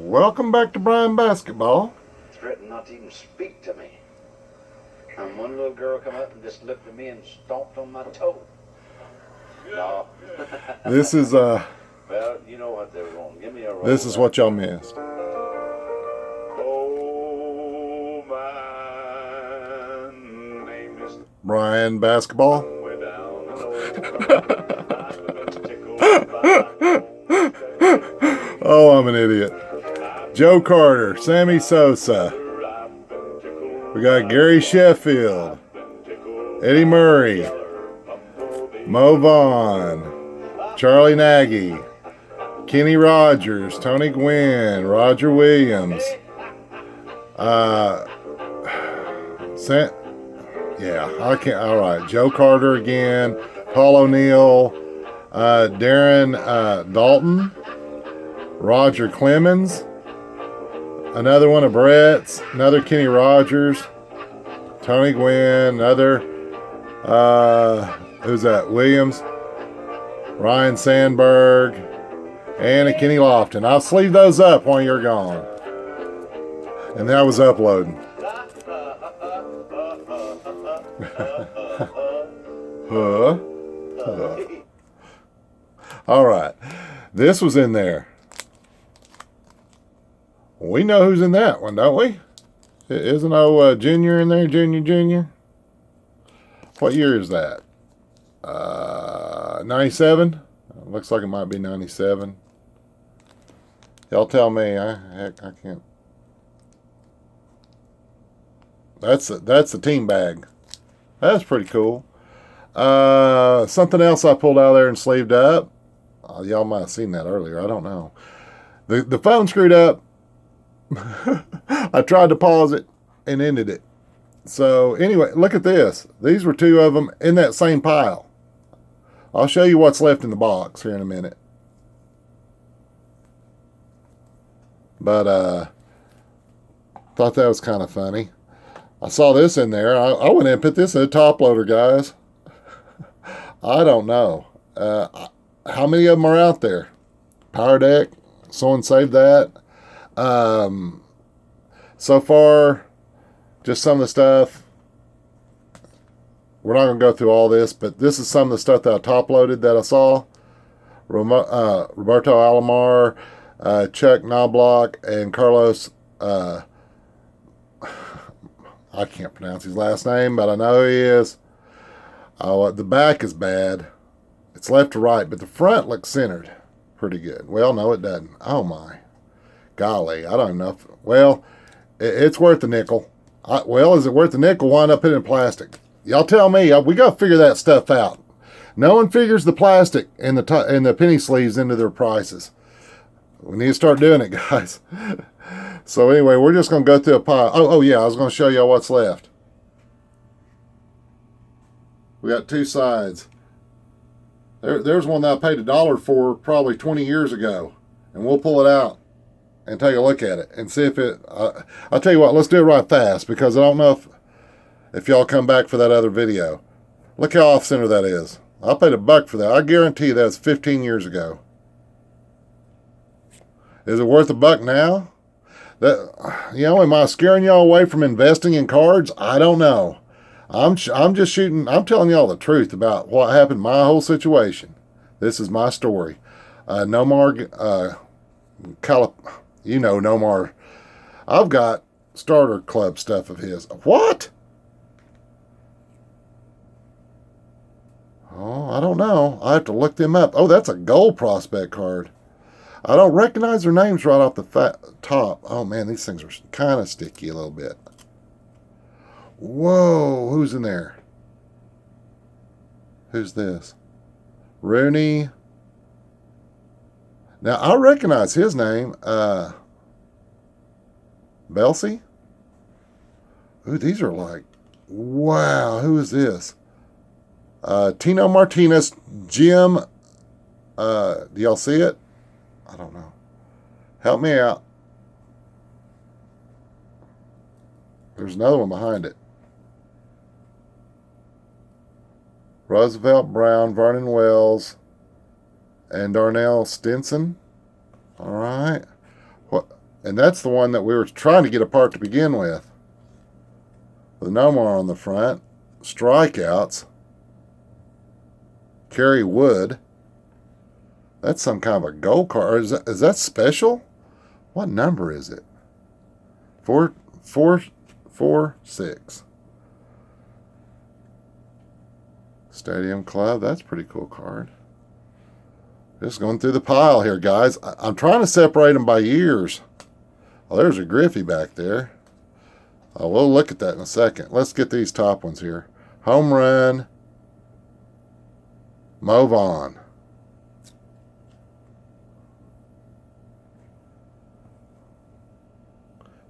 Welcome back to Brian Basketball. Threatened not to even speak to me. And one little girl come up and just looked at me and stomped on my toe. No. This is Well, you know what they were going. Give me a roll. this is what y'all missed. Oh, my name is Brian Basketball. way down and old. Oh, I'm an idiot. Joe Carter, Sammy Sosa. We got Gary Sheffield, Eddie Murray, Mo Vaughn, Charlie Nagy, Kenny Rogers, Tony Gwynn, Roger Williams, all right, Joe Carter again, Paul O'Neill, Darren Dalton, Roger Clemens, another one of Brett's, another Kenny Rogers, Tony Gwynn, another, who's that, Williams, Ryan Sandberg, and a Kenny Lofton. I'll sleeve those up while you're gone. And that was uploading. Huh? All right. This was in there. We know who's in that one, don't we? Isn't Junior in there? Junior? What year is that? 97? Looks like it might be 97. Y'all tell me. I can't. That's the team bag. That's pretty cool. Something else I pulled out of there and sleeved up. Y'all might have seen that earlier. I don't know. The phone screwed up. I tried to pause it and ended it. So anyway, look at this. These were two of them in that same pile. I'll show you what's left in the box here in a minute. But thought that was kind of funny. I saw this in there. I went in and put this in a top loader, guys. I don't know. How many of them are out there? Power Deck. Someone saved that. So far, just some of the stuff. We're not going to go through all this, but this is some of the stuff that I top loaded that I saw. Roberto Alomar, Chuck Knobloch, and Carlos. I can't pronounce his last name, but I know who he is. The back is bad. It's left to right, but the front looks centered pretty good. Well, no, it doesn't. Oh, my. Golly, I don't know. Well, it's worth the nickel. Is it worth the nickel? Wind up in plastic. Y'all tell me. We got to figure that stuff out. No one figures the plastic and the penny sleeves into their prices. We need to start doing it, guys. So anyway, we're just going to go through a pile. Oh yeah, I was going to show y'all what's left. We got two sides. There's one that I paid $1 for probably 20 years ago, and we'll pull it out and take a look at it and see if it. I'll tell you what. Let's do it right fast because I don't know if y'all come back for that other video. Look how off center that is. I paid $1 for that. I guarantee that's 15 years ago. Is it worth $1 now? Am I scaring y'all away from investing in cards? I don't know. I'm just shooting. I'm telling y'all the truth about what happened in my whole situation. This is my story. Nomar, Nomar. I've got starter club stuff of his. What? Oh, I don't know. I have to look them up. Oh, that's a gold prospect card. I don't recognize their names right off the top. Oh, man, these things are kind of sticky a little bit. Whoa, who's in there? Who's this? Rooney. Now, I recognize his name. Belsey? Ooh, these are like, wow, who is this? Tino Martinez, Jim. Do y'all see it? I don't know. Help me out. There's another one behind it. Roosevelt Brown, Vernon Wells, and Darnell Stinson. All right. What? And that's the one that we were trying to get apart to begin with. With Nomar on the front. Strikeouts. Kerry Wood. That's some kind of a gold card. Is that special? What number is it? 446. Stadium Club. That's a pretty cool card. Just going through the pile here, guys. I'm trying to separate them by years. Oh, there's a Griffey back there. Oh, we'll look at that in a second. Let's get these top ones here. Home run. Move on.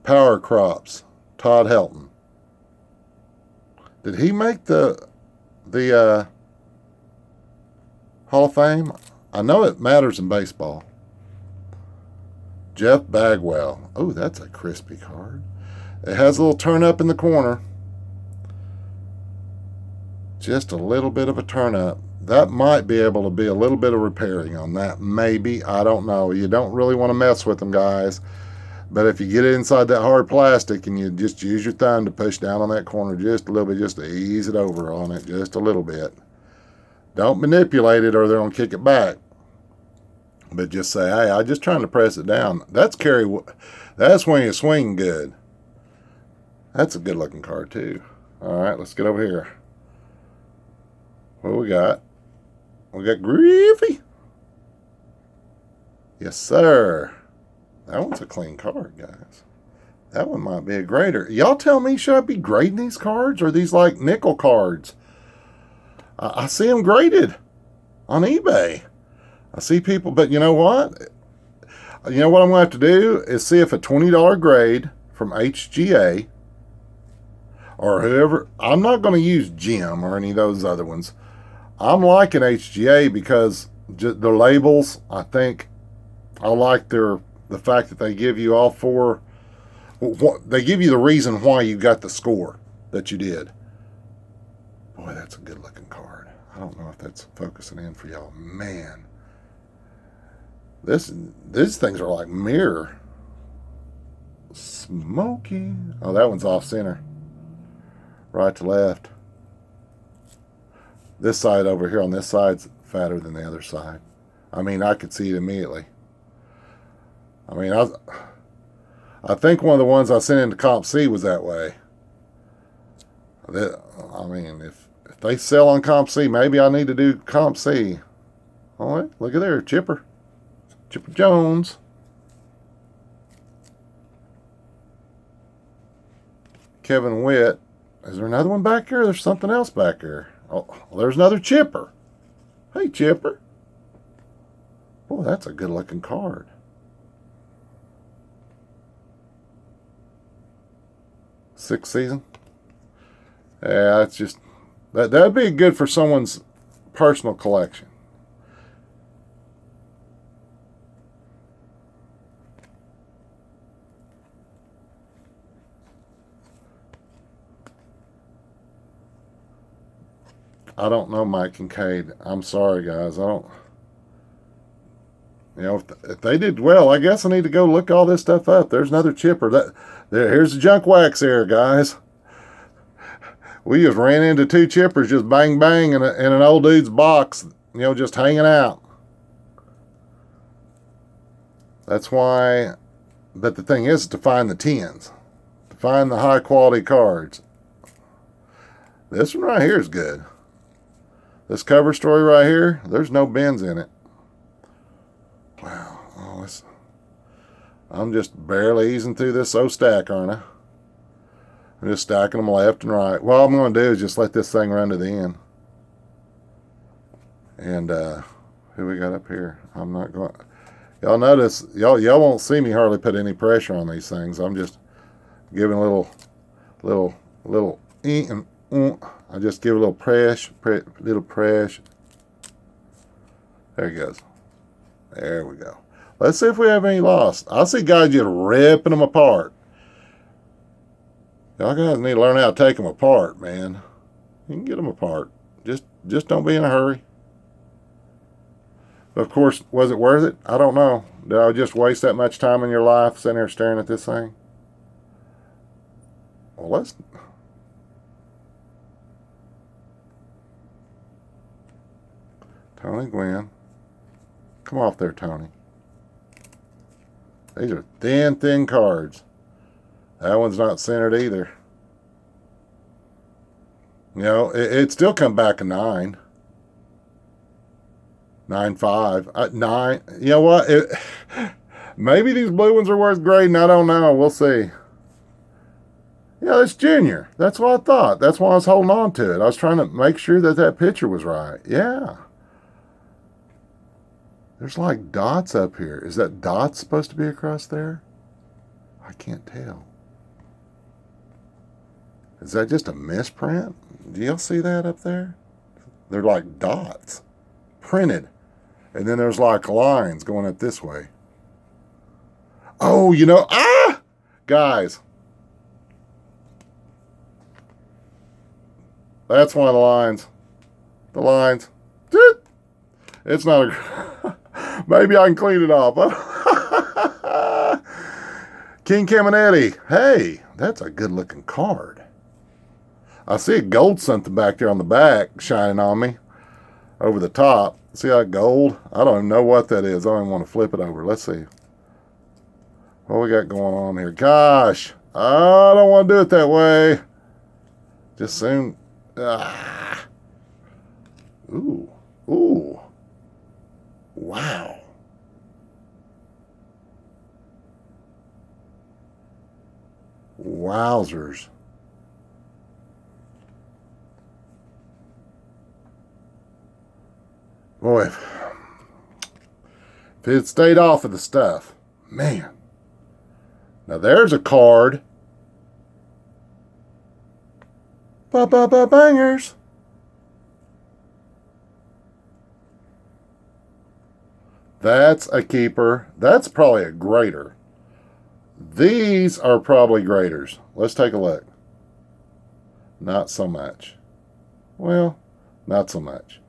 Power Crops. Todd Helton. Did he make the Hall of Fame? I know it matters in baseball. Jeff Bagwell. Oh, that's a crispy card. It has a little turn up in the corner. Just a little bit of a turn up. That might be able to be a little bit of repairing on that. Maybe. I don't know. You don't really want to mess with them, guys. But if you get inside that hard plastic and you just use your thumb to push down on that corner just a little bit, just to ease it over on it just a little bit. Don't manipulate it or they're going to kick it back. But just say, hey, I'm just trying to press it down. That's when you swing good. That's a good looking card too. All right, let's get over here. What we got? We got Griffey. Yes, sir. That one's a clean card, guys. That one might be a grader. Y'all tell me, should I be grading these cards or are these like nickel cards? I see them graded on eBay. I see people, but you know what? You know what I'm going to have to do is see if a $20 grade from HGA or whoever, I'm not going to use Jim or any of those other ones. I'm liking HGA because the labels, I think, I like the fact that they give you all four, they give you the reason why you got the score that you did. Boy, that's a good looking card. I don't know if that's focusing in for y'all. Man. These things are like mirror. Smoky. Oh, that one's off center. Right to left. This side over here on this side's fatter than the other side. I mean, I could see it immediately. I mean, I think one of the ones I sent into COMC was that way. I mean, if they sell on COMC, maybe I need to do COMC. All right, look at there, Chipper Jones. Kevin Witt. Is there another one back here? There's something else back there. Oh, there's another Chipper. Hey, Chipper. Boy, that's a good looking card. Sixth season. Yeah, it's just that'd be good for someone's personal collection. I don't know Mike Kincaid. I'm sorry, guys. I don't. You know, if they did well, I guess I need to go look all this stuff up. There's another Chipper. Here's the junk wax here, guys. We just ran into two Chippers just bang bang in an old dude's box, you know, just hanging out. That's why. But the thing is to find the 10s, to find the high quality cards. This one right here is good. This cover story right here, there's no bends in it. Wow. Oh, I'm just barely easing through this stack, aren't I? I'm just stacking them left and right. What I'm going to do is just let this thing run to the end. And who we got up here? I'm not going. Y'all notice, y'all won't see me hardly put any pressure on these things. I'm just giving a little and I just give a little little press. There he goes. There we go. Let's see if we have any lost. I see guys just ripping them apart. Y'all guys need to learn how to take them apart, man. You can get them apart. Just don't be in a hurry. Of course, was it worth it? I don't know. Did I just waste that much time in your life sitting here staring at this thing? Well, let's... Tony Gwynn. Come off there, Tony. These are thin cards. That one's not centered either. You know, it still come back a 9. 9.5. 9. You know what? Maybe these blue ones are worth grading. I don't know. We'll see. Yeah, that's Junior. That's what I thought. That's why I was holding on to it. I was trying to make sure that that picture was right. Yeah. There's like dots up here. Is that dots supposed to be across there? I can't tell. Is that just a misprint? Do y'all see that up there? They're like dots. Printed. And then there's like lines going up this way. Oh, you know, guys. That's one of the lines. The lines. It's not a... Maybe I can clean it off. King Caminetti. Hey, that's a good looking card. I see a gold something back there on the back shining on me over the top. See that gold? I don't even know what that is. I don't even want to flip it over. Let's see. What we got going on here? Gosh, I don't want to do it that way. Just soon. Ooh. Ooh. Wow. Wowzers. Boy, if it stayed off of the stuff, man. Now there's a card. Bangers. That's a keeper. That's probably a grader. These are probably graders. Let's take a look. Not so much. Well, not so much.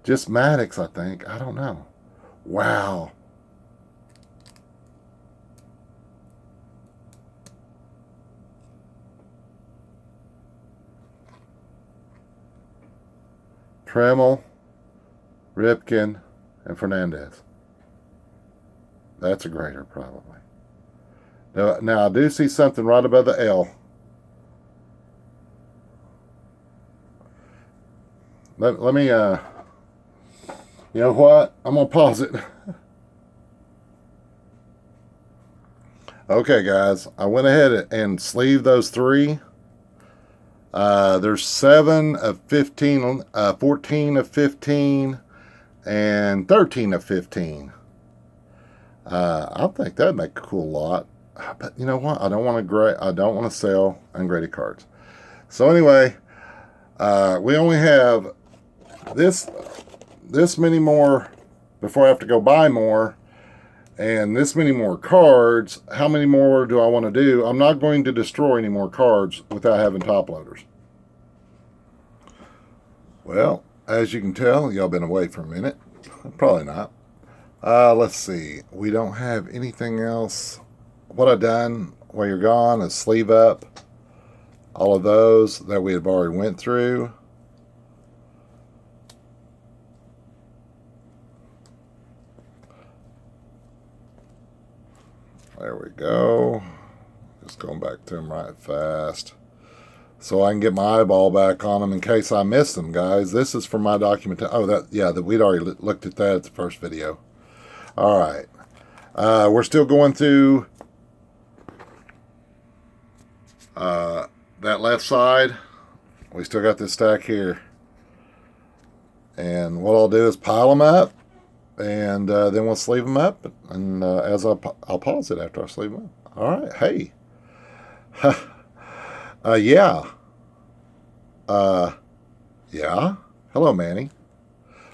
Just Maddox, I think. I don't know. Wow. Tremmel, Ripken, and Fernandez. That's a grader, probably. Now I do see something right above the L. Let me, you know what? I'm going to pause it. Okay, guys. I went ahead and sleeved those 3. There's 7 of 15, 14 of 15, and 13 of 15. I think that'd make a cool lot. But you know what? I don't want to sell ungraded cards. So anyway, we only have this many more before I have to go buy more, and this many more cards. How many more do I want to do? I'm not going to destroy any more cards without having top loaders. Well, as you can tell, y'all been away for a minute. Probably not. Let's see. We don't have anything else. What I've done while you're gone is sleeve up all of those that we have already went through. There we go. Just going back to them right fast, so I can get my eyeball back on them in case I miss them, guys. This is for my documentation. Oh, that we'd already looked at that at the first video. All right. We're still going through that left side. We still got this stack here. And what I'll do is pile them up, and then we'll sleeve them up. And I'll pause it after I sleeve them up. All right. Hey. Yeah. Yeah. Hello, Manny.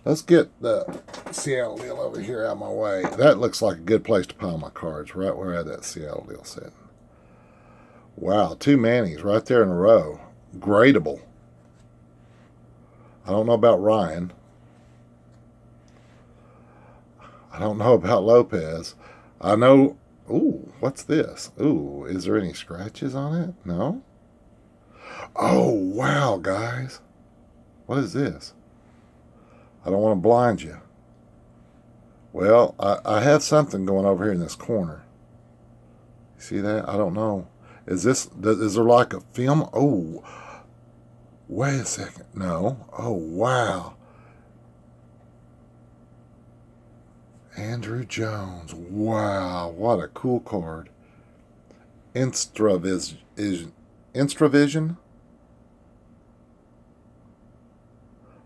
Let's get the Seattle deal over here out of my way. That looks like a good place to pile my cards, right where I had that Seattle deal sitting. Wow, 2 Mannings right there in a row. Gradable. I don't know about Ryan. I don't know about Lopez. I know. Ooh, what's this? Ooh, is there any scratches on it? No? Oh, wow, guys. What is this? I don't want to blind you. Well, I have something going over here in this corner. You see that? I don't know. Is there like a film? Oh, wait a second. No. Oh, wow. Andrew Jones. Wow, what a cool card. Instravision?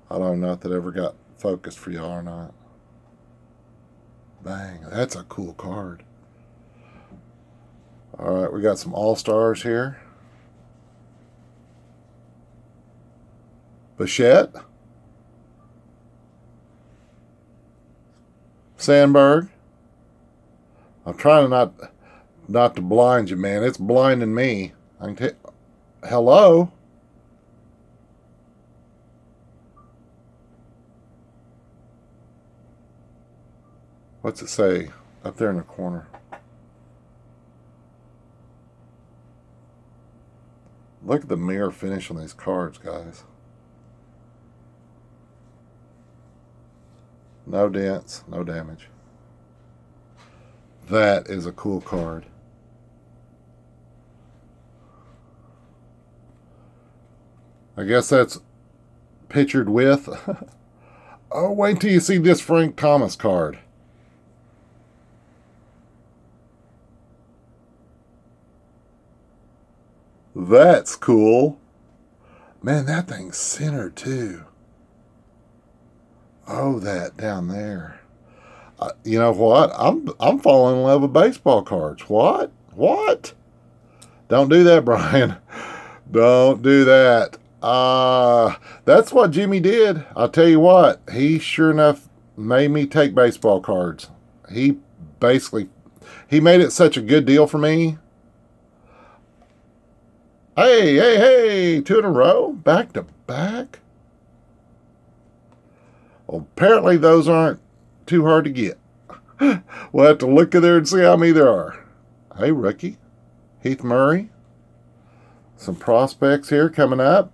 I don't know if that ever got focused for y'all or not. Bang, that's a cool card. Alright, we got some All-Stars here. Bichette. Sandberg. I'm trying not to blind you, man. It's blinding me. I can hello? What's it say up there in the corner? Look at the mirror finish on these cards, guys. No dents, no damage. That is a cool card. I guess that's pictured with. Oh, wait till you see this Frank Thomas card. That's cool. Man, that thing's centered too. Oh, that down there. You know what? I'm falling in love with baseball cards. What? What? Don't do that, Brian. Don't do that. That's what Jimmy did. I'll tell you what. He sure enough made me take baseball cards. He made it such a good deal for me. Hey, 2 in a row? Back to back? Well, apparently those aren't too hard to get. We'll have to look in there and see how many there are. Hey, rookie. Heath Murray. Some prospects here coming up.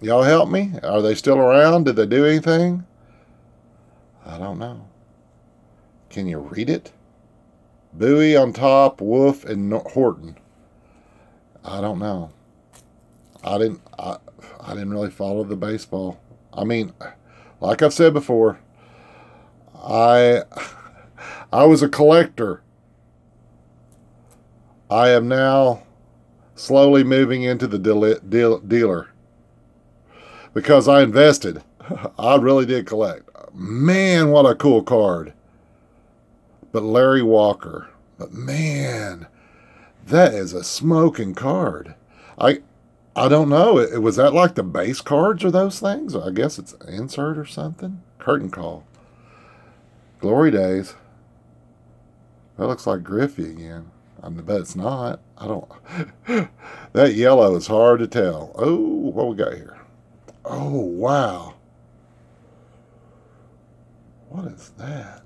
Y'all help me? Are they still around? Did they do anything? I don't know. Can you read it? Bowie on top, Wolf, and Horton. I don't know. I didn't really follow the baseball. I mean, like I've said before, I was a collector. I am now slowly moving into the dealer because I invested. I really did collect. Man, what a cool card. But Larry Walker. But man, that is a smoking card. I don't know. Was that like the base cards or those things? I guess it's an insert or something. Curtain call. Glory days. That looks like Griffey again. I bet it's not. I don't. That yellow is hard to tell. Oh, what we got here? Oh, wow. What is that?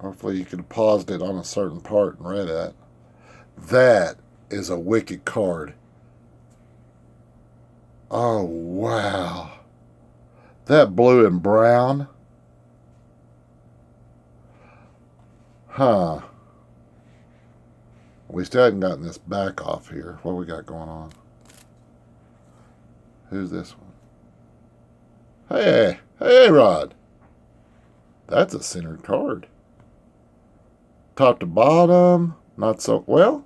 Hopefully you could have paused it on a certain part and read that. That is a wicked card. Oh, wow. That blue and brown. Huh. We still haven't gotten this back off here. What we got going on? Who's this one? Hey, Rod. That's a centered card. Top to bottom, not so well.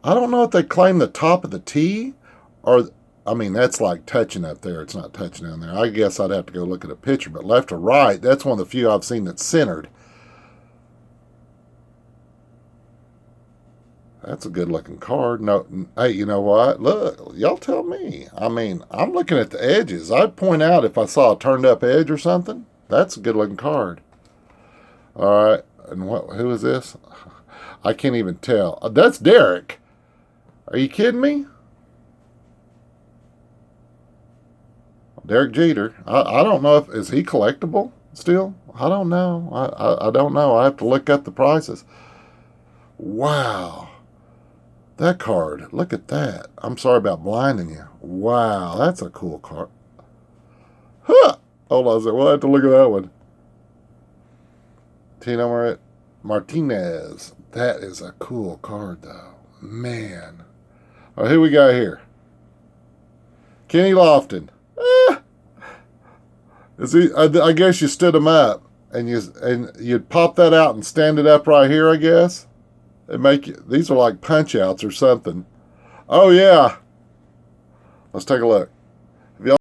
I don't know if they claim the top of the tee or, I mean, that's like touching up there. It's not touching down there. I guess I'd have to go look at a picture, but left to right, that's one of the few I've seen that's centered. That's a good looking card. No, hey, you know what? Look, y'all tell me. I mean, I'm looking at the edges. I'd point out if I saw a turned up edge or something. That's a good looking card. All right. And who is this? I can't even tell. That's Derek. Are you kidding me? Derek Jeter. I don't know if is he collectible still. I don't know. I don't know. I have to look up the prices. Wow. That card. Look at that. I'm sorry about blinding you. Wow, that's a cool card. Huh. Hold on a second. We'll have to look at that one. Tino Martinez. That is a cool card, though. Man. All right, who we got here? Kenny Lofton. Is he? I guess you stood him up, and you'd pop that out and stand it up right here. I guess it make these are like punch outs or something. Oh yeah. Let's take a look.